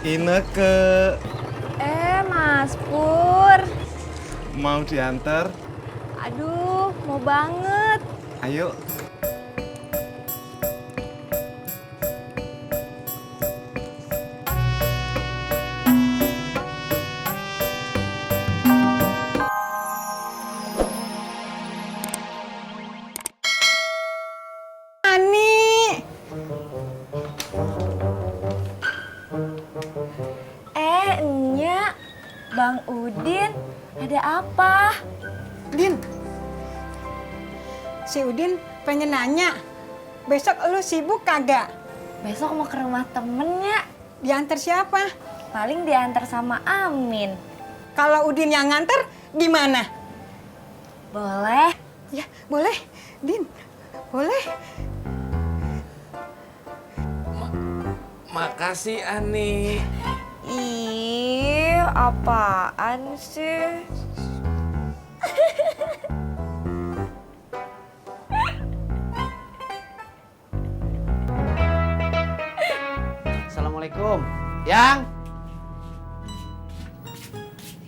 Ineke. Mas Pur. Mau diantar? Aduh, mau banget. Ayo. Ani. Nya, Bang Udin, ada apa? Din. Si Udin pengen nanya. Besok lu sibuk kagak? Besok mau ke rumah temennya. Diantar siapa? Paling diantar sama Amin. Kalau Udin yang nganter, gimana? Boleh? Ya, boleh. Din, boleh. Makasih Ani. Ih, apaan sih? Assalamualaikum. Yang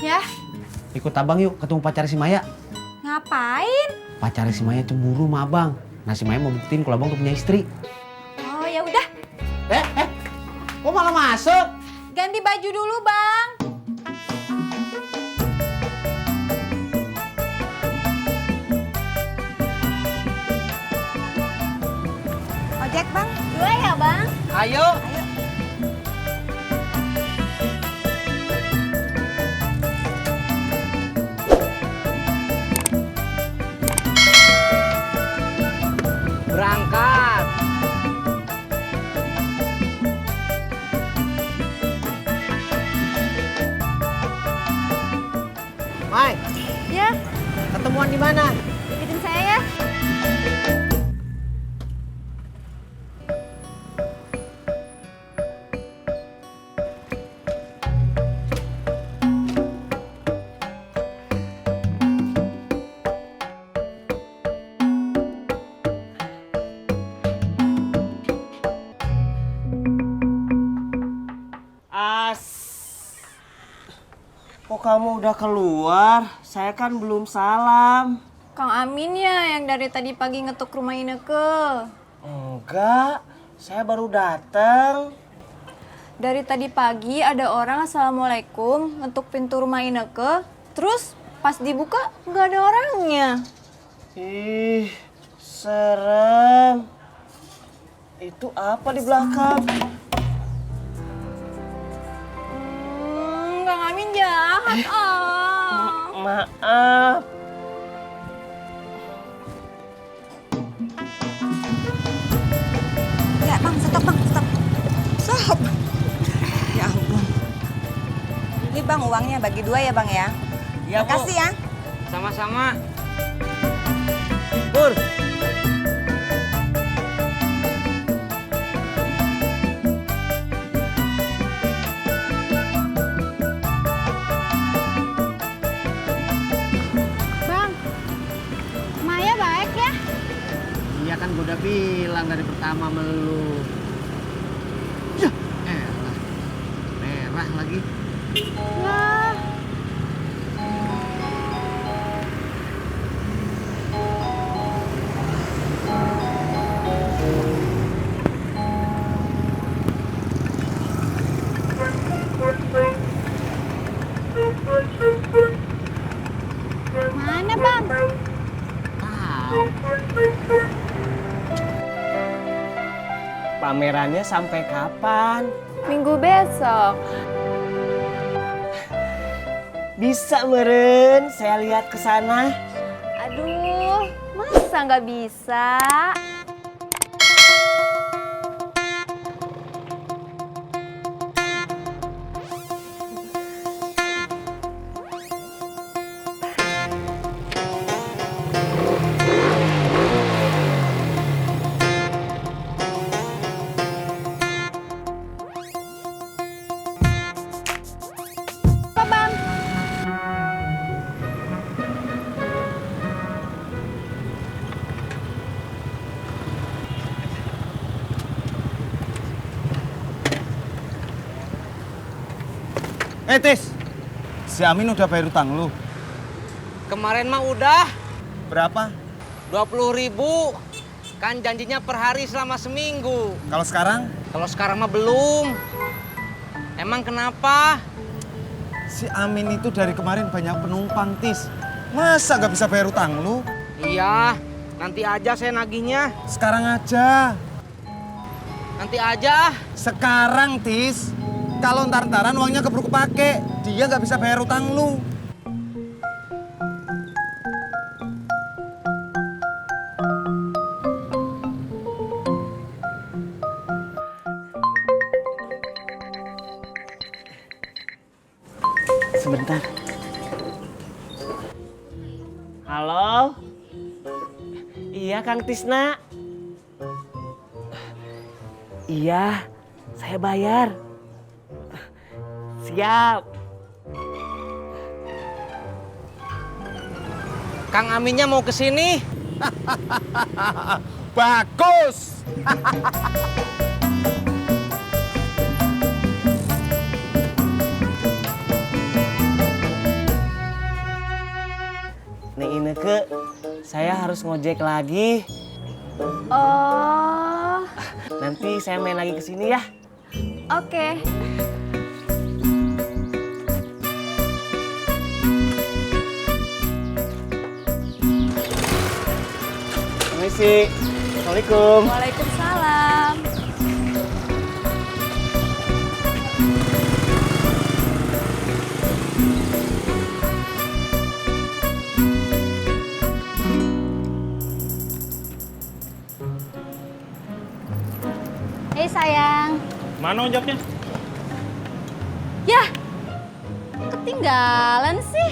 Ya, ikut abang yuk ketemu pacar si Maya. ngapain? Pacar si Maya cemburu sama abang. Nah si Maya mau buktiin kalau abang tuh punya istri. Oh, ya udah. Kok malah masuk? Ganti baju dulu, Bang. Ojek, Bang. Dua ya, Bang? Ayo. Berangkat. Mai, Ya, ketemuan di mana? ikutin saya ya. Kok kamu udah keluar? Saya kan belum salam. Kang Amin ya yang dari tadi pagi ngetuk rumah Ineke. Enggak, saya baru datang. Dari tadi pagi ada orang assalamualaikum ngetuk pintu rumah Ineke. Terus pas dibuka nggak ada orangnya. Ih, serem. Itu apa di belakang? Kang Amin jahat Maaf. Ya, Bang, stop, Bang, stop. Stop. Ya ampun. Ini Bang uangnya bagi dua ya, Bang ya. Ya, Bu. Makasih ya. Sama-sama. Pur. Bang, Maya baik ya? Iya kan gue udah bilang dari pertama sama lu. Ya, elah. Merah lagi. Lah, mana Bang? Tahu. Pamerannya sampai kapan? Minggu besok. Bisa meren, saya lihat ke sana. Aduh, masa nggak bisa? Apa Bang? Tis, si Amin udah bayar utang lu. Kemarin mah udah Berapa? 20.000. Kan janjinya per hari selama seminggu. Kalau sekarang? Kalau sekarang mah belum. Emang kenapa? Si Amin itu dari kemarin banyak penumpang, Tis. Masa nggak bisa bayar utang lu? Iya, nanti aja saya nagihnya. Sekarang aja. Nanti aja. Sekarang, Tis. Kalau ntar-ntaran uangnya keburu kepake, dia nggak bisa bayar utang lu. Sebentar. Halo? Iya, Kang Tisna. Iya, saya bayar. Siap. Kang Aminnya mau kesini. Bagus. Neng Ineke, saya harus ngojek lagi. Oh, Nanti saya main lagi ke sini ya. oke. Permisi. Assalamualaikum. Waalaikumsalam. Hei sayang. Mana ojeknya? Yah, ketinggalan sih.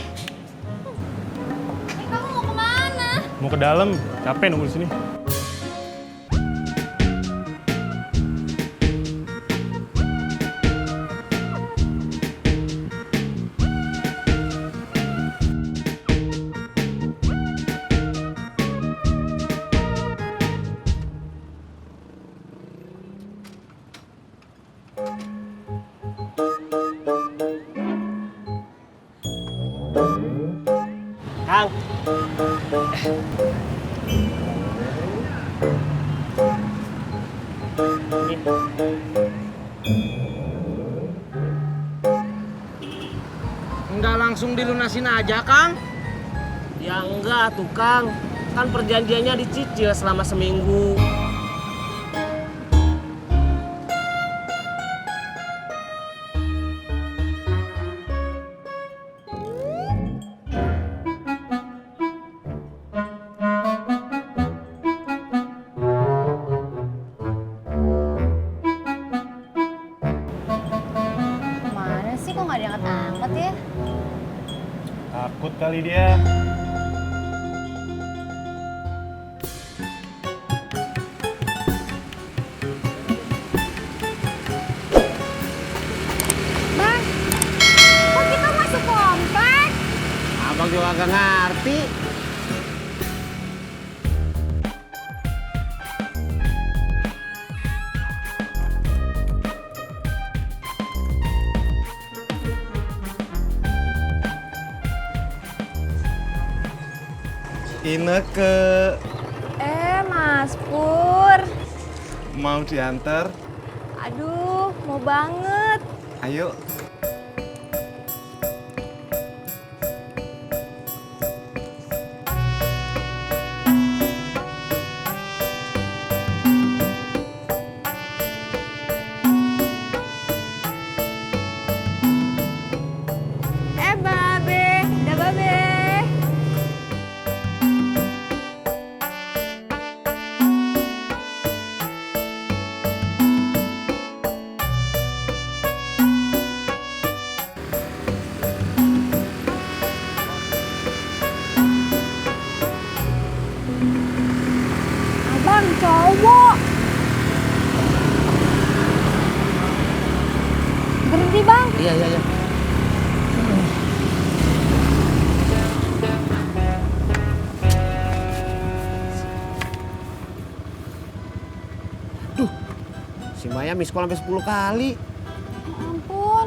Kamu mau kemana? Mau ke dalam, capek nunggu di sini. Kang. Enggak langsung dilunasin aja, Kang. Ya enggak, tukang. Kan perjanjiannya dicicil selama seminggu. Mana sih kok nggak diangkat-angkat ya? Takut kali dia. Bang, kok kita masuk komplek? Abang juga gak ngerti. Ineke, Mas Pur. mau diantar? Aduh, mau banget. Ayo. Babe, dah babe. Abang cowok. Berhenti bang. Iya, iya, iya. Si Maya miss call sampai 10 kali. Ya ampun.